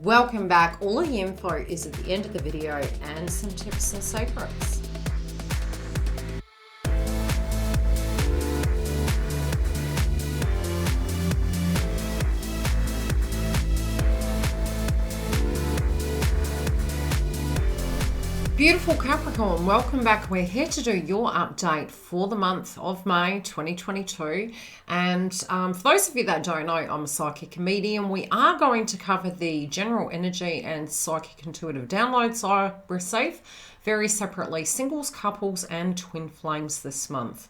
Welcome back. All of the info is at the end of the video and some tips and secrets. Beautiful Capricorn, welcome back. We're here to do your update for the month of May 2022. And for those of you that don't know, I'm a psychic medium. We are going to cover the general energy and psychic intuitive downloads I receive very separately, singles, couples, and twin flames this month.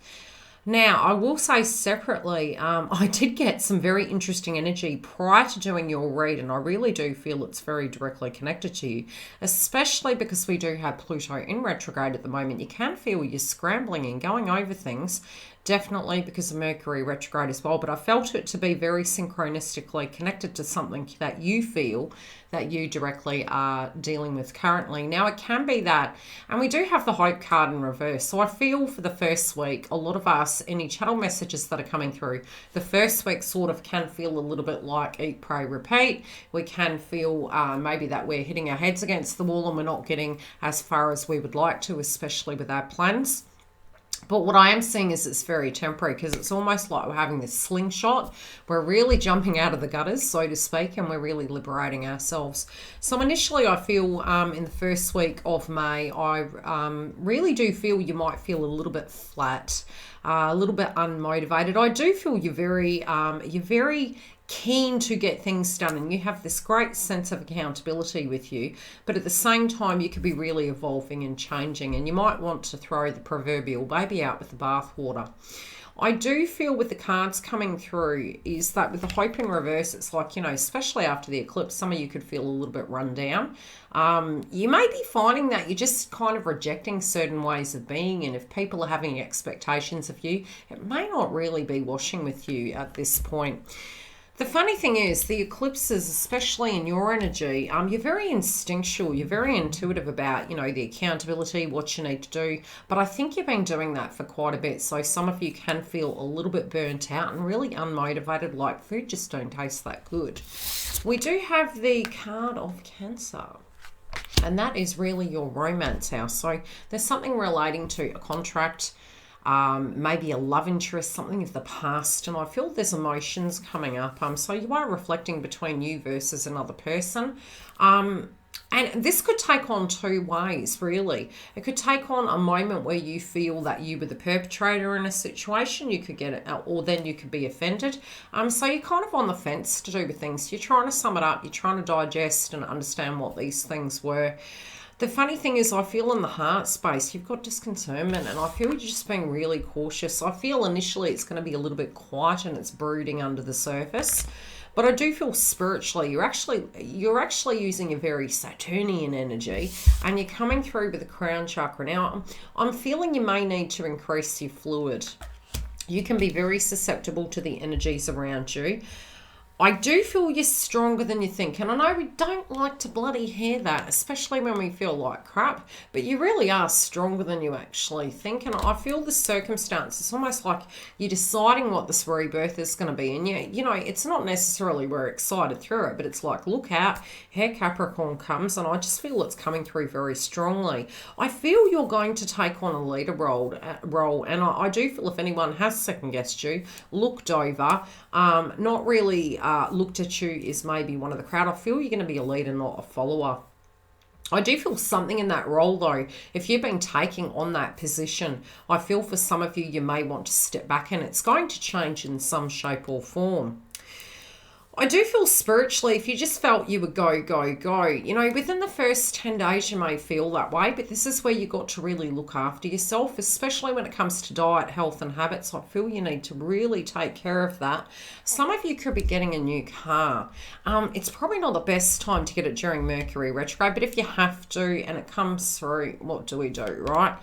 Now, I will say separately, I did get some very interesting energy prior to doing your read, and I really do feel it's very directly connected to you, especially because we do have Pluto in retrograde at the moment. You can feel you're scrambling and going over things, definitely because of Mercury retrograde as well, but I felt it to be very synchronistically connected to something that you feel that you directly are dealing with currently. Now, it can be that, and we do have the Hope card in reverse, so I feel for the first week, a lot of us, any channel messages that are coming through, the first week sort of can feel a little bit like eat, pray, repeat. We can feel maybe that we're hitting our heads against the wall and we're not getting as far as we would like to, especially with our plans. But what I am seeing is it's very temporary, because it's almost like we're having this slingshot. We're really jumping out of the gutters, so to speak, and we're really liberating ourselves. So initially I feel in the first week of May, I really do feel you might feel a little bit flat, a little bit unmotivated. I do feel you're very keen to get things done, and you have this great sense of accountability with you, but at the same time you could be really evolving and changing, and you might want to throw the proverbial baby out with the bathwater. I do feel with the cards coming through is that with the Hope in reverse, it's like, especially after the eclipse, some of you could feel a little bit run down. You may be finding that you're just kind of rejecting certain ways of being, and if people are having expectations of you, it may not really be washing with you at this point. The funny thing is, the eclipses, especially in your energy, you're very instinctual, you're very intuitive about, the accountability, what you need to do. But I think you've been doing that for quite a bit. So some of you can feel a little bit burnt out and really unmotivated, like food just don't taste that good. We do have the card of Cancer, and that is really your romance house. So there's something relating to a contract, maybe a love interest, something of the past, and I feel there's emotions coming up. So you are reflecting between you versus another person. And this could take on two ways, really. It could take on a moment where you feel that you were the perpetrator in a situation. You could get it, or then you could be offended. So you're kind of on the fence to do with things. You're trying to sum it up. You're trying to digest and understand what these things were. The funny thing is, I feel in the heart space, you've got discontentment, and I feel you're just being really cautious. I feel initially it's going to be a little bit quiet and it's brooding under the surface. But I do feel spiritually, you're actually using a very Saturnian energy, and you're coming through with the crown chakra. Now, I'm feeling you may need to increase your fluid. You can be very susceptible to the energies around you. I do feel you're stronger than you think, and I know we don't like to bloody hear that, especially when we feel like crap, but you really are stronger than you actually think. And I feel the circumstance, it's almost like you're deciding what this rebirth is going to be, and it's not necessarily we're excited through it, but it's like, look out, here Capricorn comes, and I just feel it's coming through very strongly. I feel you're going to take on a leader role, and I do feel if anyone has second-guessed you, looked over, not really looked at you as maybe one of the crowd, I feel you're going to be a leader, not a follower. I do feel something in that role, though. If you've been taking on that position, I feel for some of you, you may want to step back, and it's going to change in some shape or form. I do feel spiritually, if you just felt you would go, within the first 10 days you may feel that way, but this is where you got to really look after yourself, especially when it comes to diet, health and habits. I feel you need to really take care of that. Some of you could be getting a new car. It's probably not the best time to get it during Mercury retrograde, but if you have to and it comes through, what do we do, right?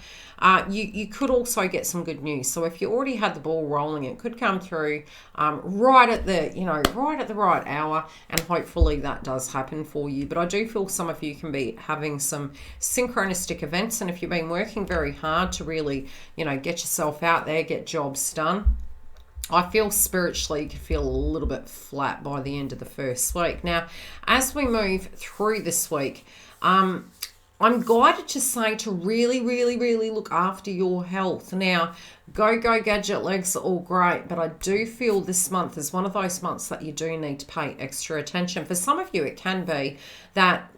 You could also get some good news. So if you already had the ball rolling, it could come through right at the right hour, and hopefully that does happen for you. But I do feel some of you can be having some synchronistic events, and if you've been working very hard to really, get yourself out there, get jobs done, I feel spiritually you could feel a little bit flat by the end of the first week. Now, as we move through this week, I'm guided to say to really, really, really look after your health. Now, go gadget legs are all great, but I do feel this month is one of those months that you do need to pay extra attention. For some of you, it can be that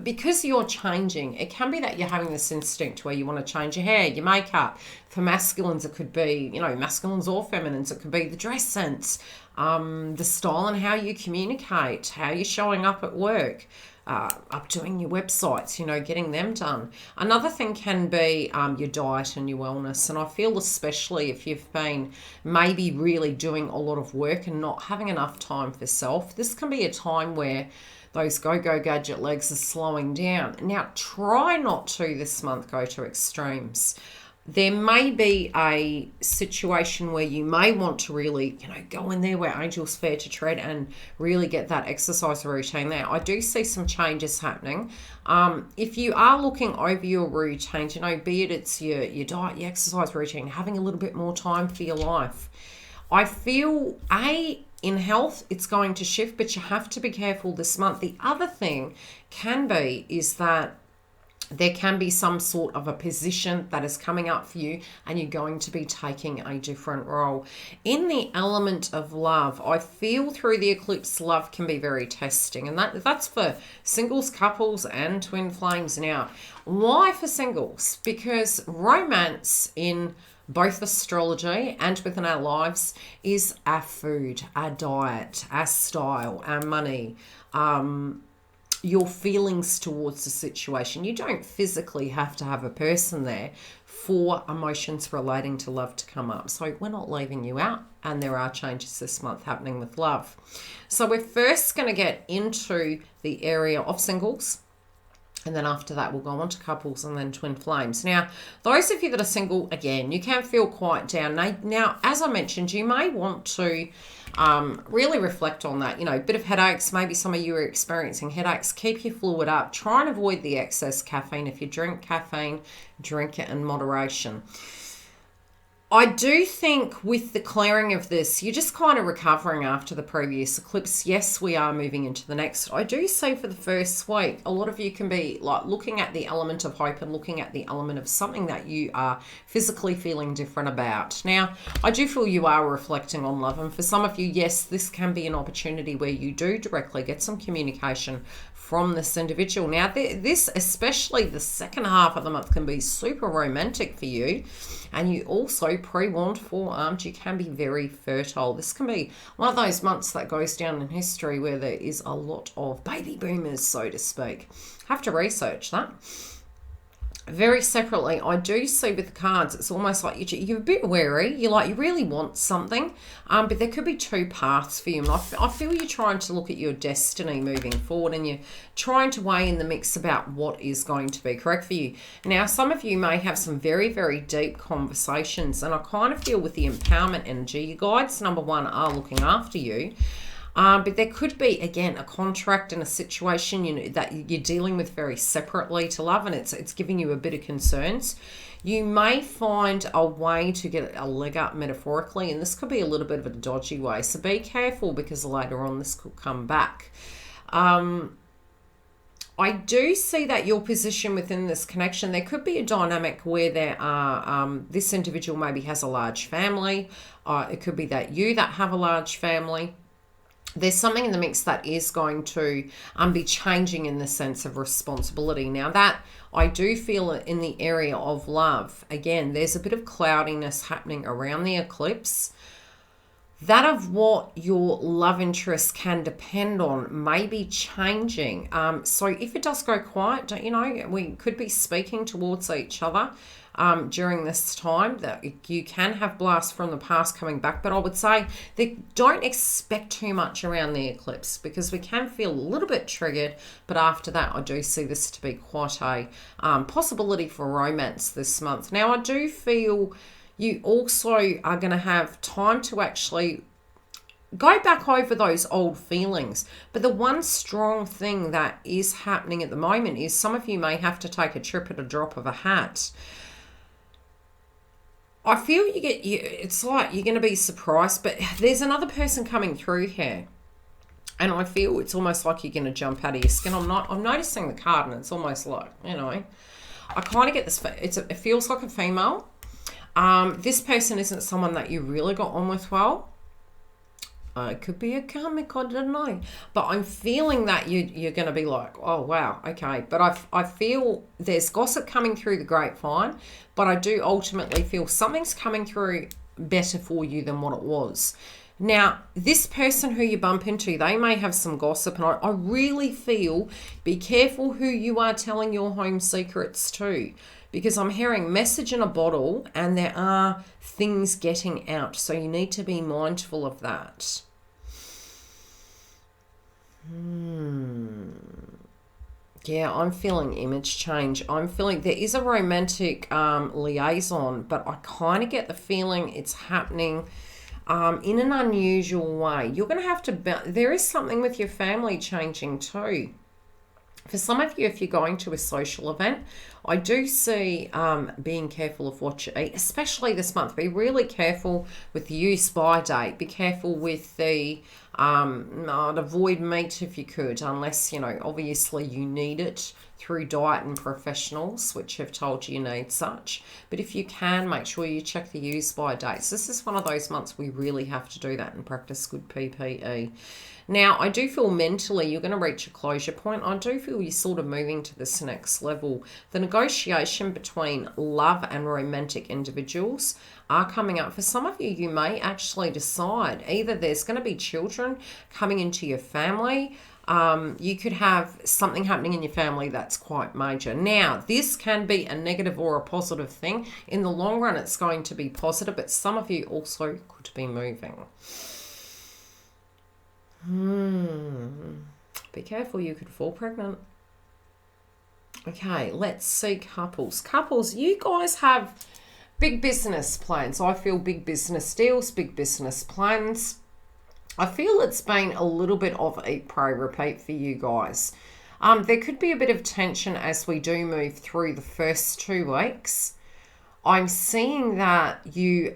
because you're changing, it can be that you're having this instinct where you want to change your hair, your makeup. For masculines, it could be, masculines or feminines, it could be the dress sense, the style and how you communicate, how you're showing up at work. Up doing your websites, getting them done. Another thing can be your diet and your wellness. And I feel especially if you've been maybe really doing a lot of work and not having enough time for self, this can be a time where those go gadget legs are slowing down. Now, try not to this month go to extremes. There may be a situation where you may want to really, go in there where angels fear to tread and really get that exercise routine there. I do see some changes happening. If you are looking over your routines, be it it's your diet, your exercise routine, having a little bit more time for your life. I feel, in health, it's going to shift, but you have to be careful this month. The other thing is that there can be some sort of a position that is coming up for you and you're going to be taking a different role. In the element of love, I feel through the eclipse, love can be very testing. And that's for singles, couples, and twin flames. Now, why for singles? Because romance in both astrology and within our lives is our food, our diet, our style, our money, your feelings towards the situation. You don't physically have to have a person there for emotions relating to love to come up. So we're not leaving you out, and there are changes this month happening with love. So we're first going to get into the area of singles, and then after that, we'll go on to couples and then twin flames. Now, those of you that are single, again, you can feel quite down. Now, as I mentioned, you may want to really reflect on that. A bit of headaches. Maybe some of you are experiencing headaches. Keep your fluid up. Try and avoid the excess caffeine. If you drink caffeine, drink it in moderation. I do think with the clearing of this, you're just kind of recovering after the previous eclipse. Yes, we are moving into the next. I do say for the first week, a lot of you can be like looking at the element of hope and looking at the element of something that you are physically feeling different about. Now, I do feel you are reflecting on love. And for some of you, yes, this can be an opportunity where you do directly get some communication from this individual. Now, this, especially the second half of the month, can be super romantic for you. And you also, pre-warned, forearmed, you can be very fertile. This can be one of those months that goes down in history where there is a lot of baby boomers, so to speak. Have to research that. Very separately, I do see with the cards, it's almost like you're a bit wary. You really want something, but there could be two paths for you. And I feel you're trying to look at your destiny moving forward, and you're trying to weigh in the mix about what is going to be correct for you. Now, some of you may have some very, very deep conversations, and I kind of feel with the empowerment energy, your guides, number one, are looking after you. But there could be, again, a contract and a situation that you're dealing with very separately to love, and it's giving you a bit of concerns. You may find a way to get a leg up metaphorically, and this could be a little bit of a dodgy way. So be careful, because later on this could come back. I do see that your position within this connection, there could be a dynamic where there are, this individual maybe has a large family. It could be that you that have a large family. There's something in the mix that is going to be changing in the sense of responsibility. Now, that I do feel in the area of love, again, there's a bit of cloudiness happening around the eclipse. That of what your love interest can depend on may be changing. So if it does go quiet, we could be speaking towards each other during this time, that you can have blasts from the past coming back. But I would say that don't expect too much around the eclipse, because we can feel a little bit triggered. But after that, I do see this to be quite a possibility for romance this month. Now, I do feel you also are going to have time to actually go back over those old feelings. But the one strong thing that is happening at the moment is some of you may have to take a trip at a drop of a hat. I feel it's like you're going to be surprised, but there's another person coming through here. And I feel it's almost like you're going to jump out of your skin. I'm noticing the card, and it's almost like, I kind of get this, it feels like a female. This person isn't someone that you really got on with well. It could be a karmic, I don't know. But I'm feeling that you're going to be like, oh, wow, okay. But I feel there's gossip coming through the grapevine, but I do ultimately feel something's coming through better for you than what it was. Now, this person who you bump into, they may have some gossip, and I really feel be careful who you are telling your home secrets to, because I'm hearing message in a bottle and there are things getting out. So you need to be mindful of that. Yeah, I'm feeling image change. I'm feeling there is a romantic liaison, but I kind of get the feeling it's happening in an unusual way. You're going to have to, there is something with your family changing too. For some of you, if you're going to a social event, I do see being careful of what you eat, especially this month. Be really careful with the use by date. Be careful with the, avoid meat if you could, unless, obviously you need it through diet and professionals, which have told you need such. But if you can, make sure you check the use by dates. This is one of those months we really have to do that and practice good PPE. Now, I do feel mentally you're going to reach a closure point. I do feel you're sort of moving to this next level. The negotiation between love and romantic individuals are coming up. For some of you, you may actually decide either there's going to be children coming into your family. You could have something happening in your family that's quite major. Now, this can be a negative or a positive thing. In the long run, it's going to be positive, but some of you also could be moving. Be careful, you could fall pregnant. Okay, let's see couples. Couples, you guys have big business plans. I feel big business deals, big business plans. I feel it's been a little bit of eat, pray, repeat for you guys. There could be a bit of tension as we do move through the first 2 weeks. I'm seeing that you're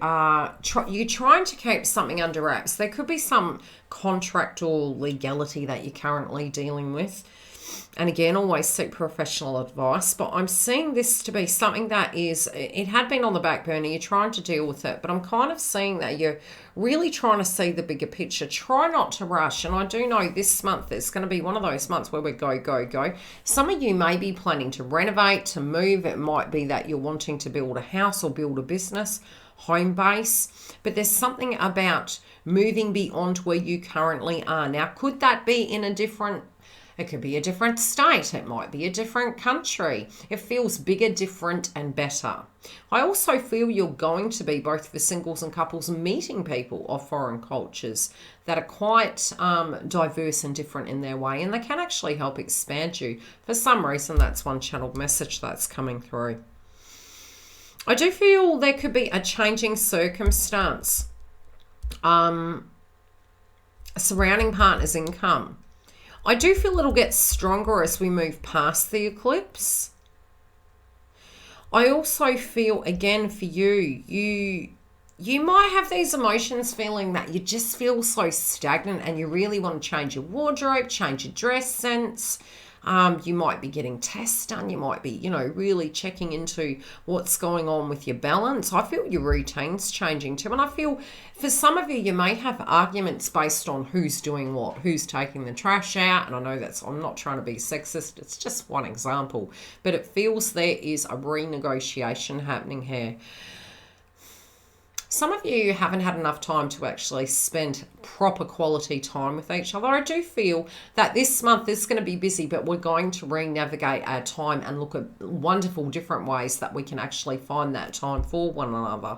trying to keep something under wraps. There could be some contract or legality that you're currently dealing with. And again, always seek professional advice. But I'm seeing this to be something that it had been on the back burner. You're trying to deal with it. But I'm kind of seeing that you're really trying to see the bigger picture. Try not to rush. And I do know this month is going to be one of those months where we go, go, go. Some of you may be planning to renovate, to move. It might be that you're wanting to build a house or build a business, home base. But there's something about moving beyond where you currently are. Now, could that be in a different... It could be a different state. It might be a different country. It feels bigger, different, and better. I also feel you're going to be, both for singles and couples, meeting people of foreign cultures that are quite diverse and different in their way, and they can actually help expand you. For some reason, that's one channeled message that's coming through. I do feel there could be a changing circumstance surrounding partner's income. I do feel it'll get stronger as we move past the eclipse. I also feel, again, for you might have these emotions feeling that you just feel so stagnant and you really want to change your wardrobe, change your dress sense. You might be getting tests done. You might be, really checking into what's going on with your balance. I feel your routine's changing too. And I feel for some of you may have arguments based on who's doing what, who's taking the trash out. And I know I'm not trying to be sexist. It's just one example. But it feels there is a renegotiation happening here. Some of you haven't had enough time to actually spend proper quality time with each other. I do feel that this month is going to be busy, but we're going to re-navigate our time and look at wonderful different ways that we can actually find that time for one another.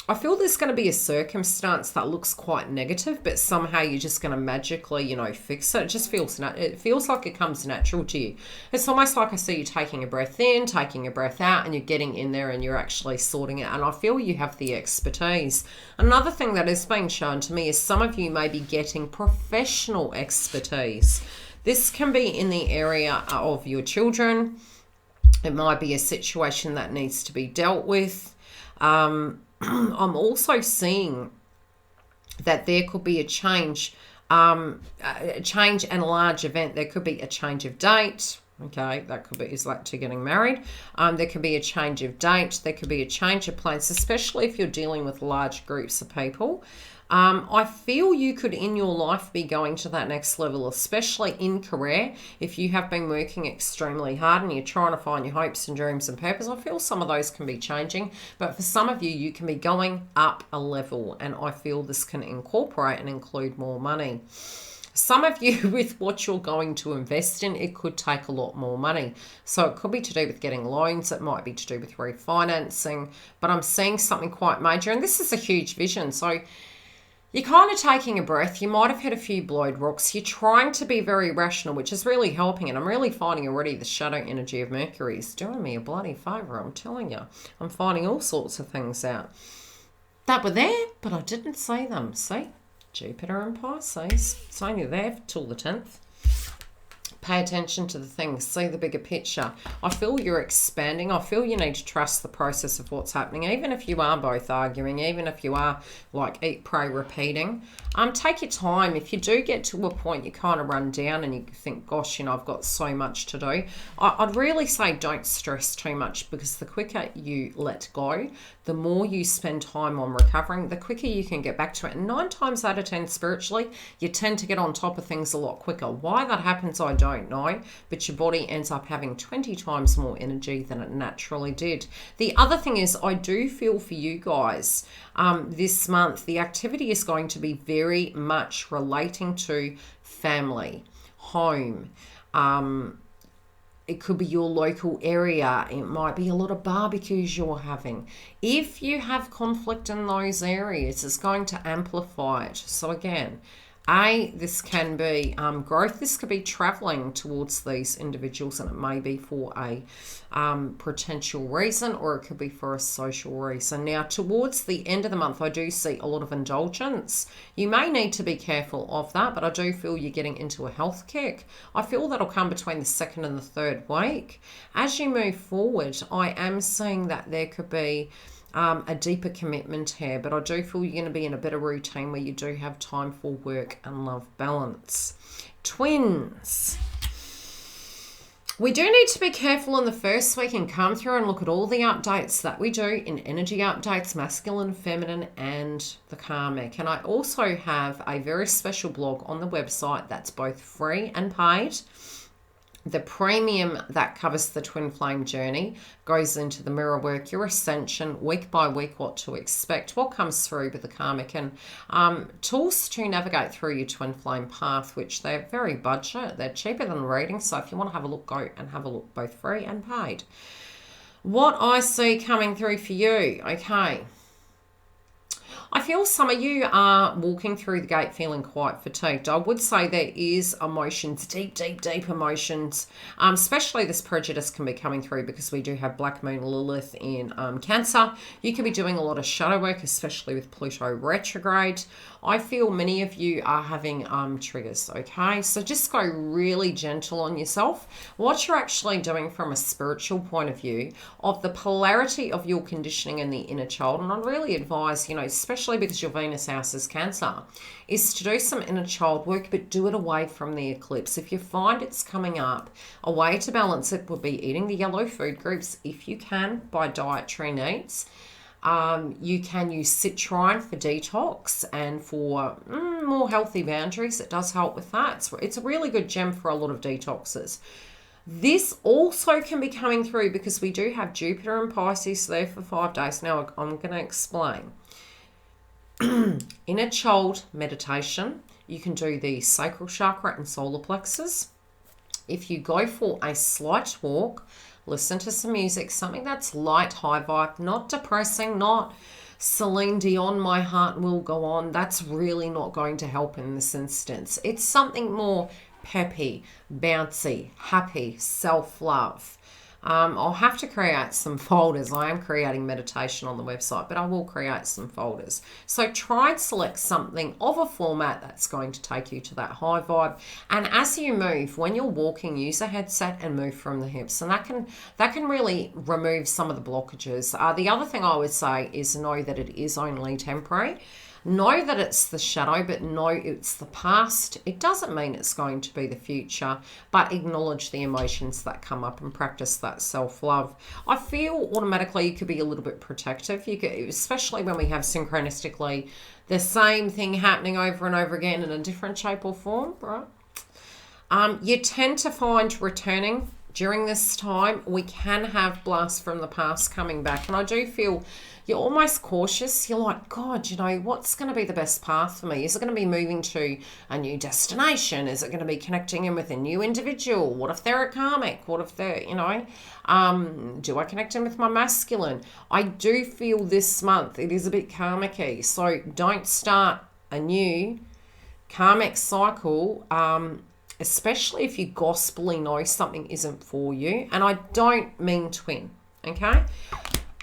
I feel there's going to be a circumstance that looks quite negative, but somehow you're just going to magically, fix it. It just feels like it comes natural to you. It's almost like I see you taking a breath in, taking a breath out, and you're getting in there and you're actually sorting it. And I feel you have the expertise. Another thing that is being shown to me is some of you may be getting professional expertise. This can be in the area of your children. It might be a situation that needs to be dealt with. I'm also seeing that there could be a change and a large event. There could be a change of date. Okay, that could be is like to getting married. There could be a change of date. There could be a change of plans, especially if you're dealing with large groups of people. I feel you could in your life be going to that next level, especially in career. If you have been working extremely hard and you're trying to find your hopes and dreams and purpose, I feel some of those can be changing. But for some of you, you can be going up a level, and I feel this can incorporate and include more money. Some of you, with what you're going to invest in, it could take a lot more money. So it could be to do with getting loans. It might be to do with refinancing. But I'm seeing something quite major. And this is a huge vision. So you're kind of taking a breath. You might have hit a few blowed rocks. You're trying to be very rational, which is really helping. And I'm really finding already the shadow energy of Mercury is doing me a bloody favour. I'm telling you. I'm finding all sorts of things out that were there, but I didn't say them. See? Jupiter and Pisces. It's only there till the 10th. Pay attention to the things. See the bigger picture. I feel you're expanding. I feel you need to trust the process of what's happening. Even if you are both arguing, even if you are like eat, pray, repeating. Take your time. If you do get to a point you kind of run down and you think, gosh, you know, I've got so much to do. I'd really say don't stress too much, because the quicker you let go, the more you spend time on recovering, the quicker you can get back to it. And 9 times out of 10 spiritually, you tend to get on top of things a lot quicker. Why that happens, I don't know, but your body ends up having 20 times more energy than it naturally did. The other thing is, I do feel for you guys this month, the activity is going to be very much relating to family, home. It could be your local area. It might be a lot of barbecues you're having. If you have conflict in those areas, it's going to amplify it. So again, this can be growth. This could be traveling towards these individuals, and it may be for a potential reason, or it could be for a social reason. Now, towards the end of the month, I do see a lot of indulgence. You may need to be careful of that, but I do feel you're getting into a health kick. I feel that'll come between the 2nd and the 3rd week. As you move forward, I am seeing that there could be a deeper commitment here, but I do feel you're going to be in a better routine where you do have time for work and love balance. Twins. We do need to be careful in the first week and come through and look at all the updates that we do in energy updates, masculine, feminine, and the karmic. And I also have a very special blog on the website that's both free and paid. The premium that covers the twin flame journey goes into the mirror work, your ascension, week by week, what to expect, what comes through with the karmic, and tools to navigate through your twin flame path, which they're very budget. They're cheaper than reading. So if you want to have a look, go and have a look, both free and paid. What I see coming through for you, okay. I feel some of you are walking through the gate feeling quite fatigued. I would say there is emotions, deep emotions, especially this prejudice can be coming through because we do have Black Moon Lilith in Cancer. You can be doing a lot of shadow work, especially with Pluto retrograde. I feel many of you are having triggers, okay? So just go really gentle on yourself. What you're actually doing from a spiritual point of view of the polarity of your conditioning in the inner child, and I'd really advise, you know, especially because your Venus house is Cancer, is to do some inner child work, but do it away from the eclipse. If you find it's coming up, a way to balance it would be eating the yellow food groups if you can by dietary needs. You can use citrine for detox and for more healthy boundaries. It does help with that. It's a really good gem for a lot of detoxes. This also can be coming through because we do have Jupiter and Pisces there for 5 days. Now I'm going to explain. Inner child meditation. You can do the sacral chakra and solar plexus. If you go for a slight walk, listen to some music, something that's light, high vibe, not depressing, not Celine Dion, My Heart Will Go On. That's really not going to help in this instance. It's something more peppy, bouncy, happy, self-love. I'll have to create some folders. I am creating meditation on the website, but I will create some folders. So try and select something of a format that's going to take you to that high vibe. And as you move, when you're walking, use a headset and move from the hips. And that can really remove some of the blockages. The other thing I would say is know that it is only temporary. Know that it's the shadow, but know it's the past. It doesn't mean it's going to be the future, but acknowledge the emotions that come up and practice that self-love. I feel automatically you could be a little bit protective. You could, especially when we have synchronistically the same thing happening over and over again in a different shape or form, right? You tend to find returning during this time, we can have blasts from the past coming back. And I do feel you're almost cautious. You're like, God, you know, what's going to be the best path for me? Is it going to be moving to a new destination? Is it going to be connecting in with a new individual? What if they're a karmic? What if they're, you know, do I connect in with my masculine? I do feel this month it is a bit karmic-y. So don't start a new karmic cycle, especially if you gospelly know something isn't for you. And I don't mean twin, okay?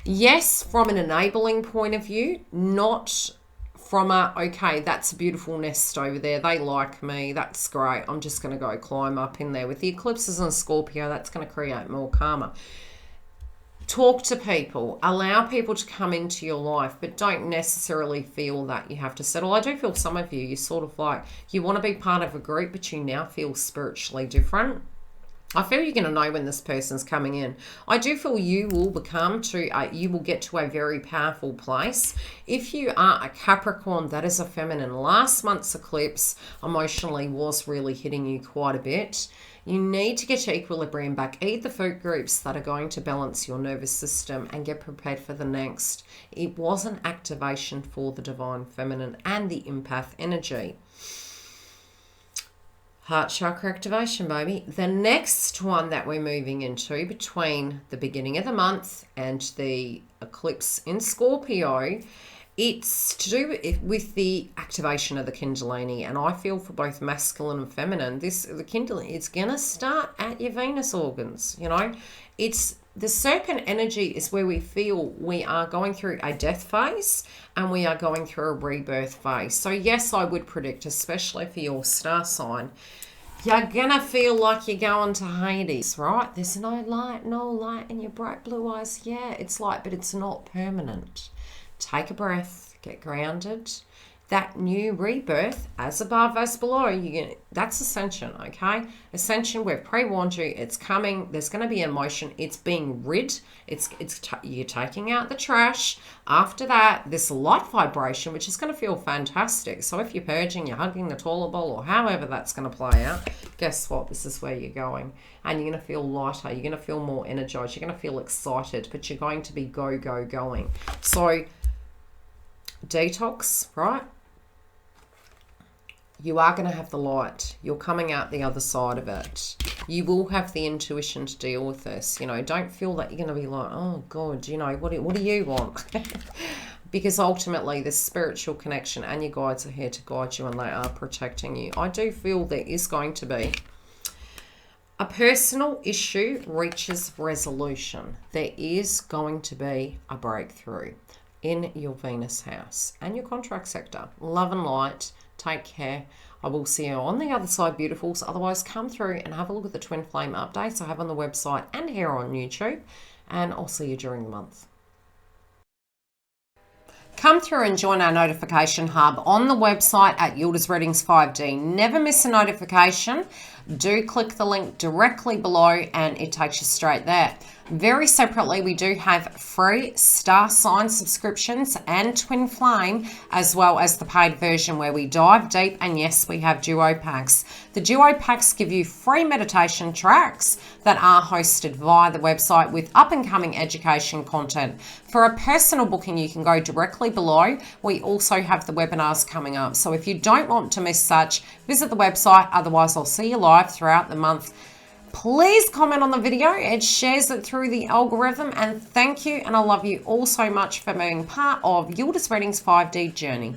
Yes, from an enabling point of view, not from a, okay, that's a beautiful nest over there. They like me. That's great. I'm just going to go climb up in there. With the eclipses and Scorpio, that's going to create more karma. Talk to people. Allow people to come into your life, but don't necessarily feel that you have to settle. I do feel some of you sort of like, you want to be part of a group, but you now feel spiritually different. I feel you're going to know when this person's coming in. I do feel you will you will get to a very powerful place. If you are a Capricorn, that is a feminine. Last month's eclipse emotionally was really hitting you quite a bit. You need to get your equilibrium back. Eat the food groups that are going to balance your nervous system and get prepared for the next. It was an activation for the divine feminine and the empath energy. Heart chakra activation, baby. The next one that we're moving into between the beginning of the month and the eclipse in Scorpio, it's to do with the activation of the Kundalini. And I feel for both masculine and feminine, the Kundalini, it's going to start at your Venus organs, you know. It's the serpent energy is where we feel we are going through a death phase and we are going through a rebirth phase. So yes, I would predict, especially for your star sign, you're going to feel like you're going to Hades, right? There's no light in your bright blue eyes. Yeah, it's light, but it's not permanent. Take a breath, get grounded. That new rebirth, as above, as below, that's ascension, okay? Ascension, we've pre-warned you, it's coming. There's going to be emotion. It's being rid. You're taking out the trash. After that, this light vibration, which is going to feel fantastic. So if you're purging, you're hugging the toilet bowl, or however that's going to play out, guess what? This is where you're going. And you're going to feel lighter. You're going to feel more energized. You're going to feel excited, but you're going to be going. So detox, right? You are going to have the light. You're coming out the other side of it. You will have the intuition to deal with this. You know, don't feel that you're going to be like, oh, God, you know, what do you want? Because ultimately, the spiritual connection and your guides are here to guide you and they are protecting you. I do feel there is going to be a personal issue reaches resolution. There is going to be a breakthrough in your Venus house and your contract sector. Love and light. Take care. I will see you on the other side, beautifuls. Otherwise, come through and have a look at the twin flame updates I have on the website and here on YouTube. And I'll see you during the month. Come through and join our notification hub on the website at YILDIZ Readings 5D. Never miss a notification. Do click the link directly below and it takes you straight there. Very separately, we do have free star sign subscriptions and twin flame, as well as the paid version where we dive deep. And yes, we have duo packs. The duo packs give you free meditation tracks that are hosted via the website with up and coming education content. For a personal booking, you can go directly below. We also have the webinars coming up. So if you don't want to miss such, visit the website. Otherwise, I'll see you live throughout the month. Please comment on the video. It shares it through the algorithm. And thank you. And I love you all so much for being part of YILDIZ Readings 5D journey.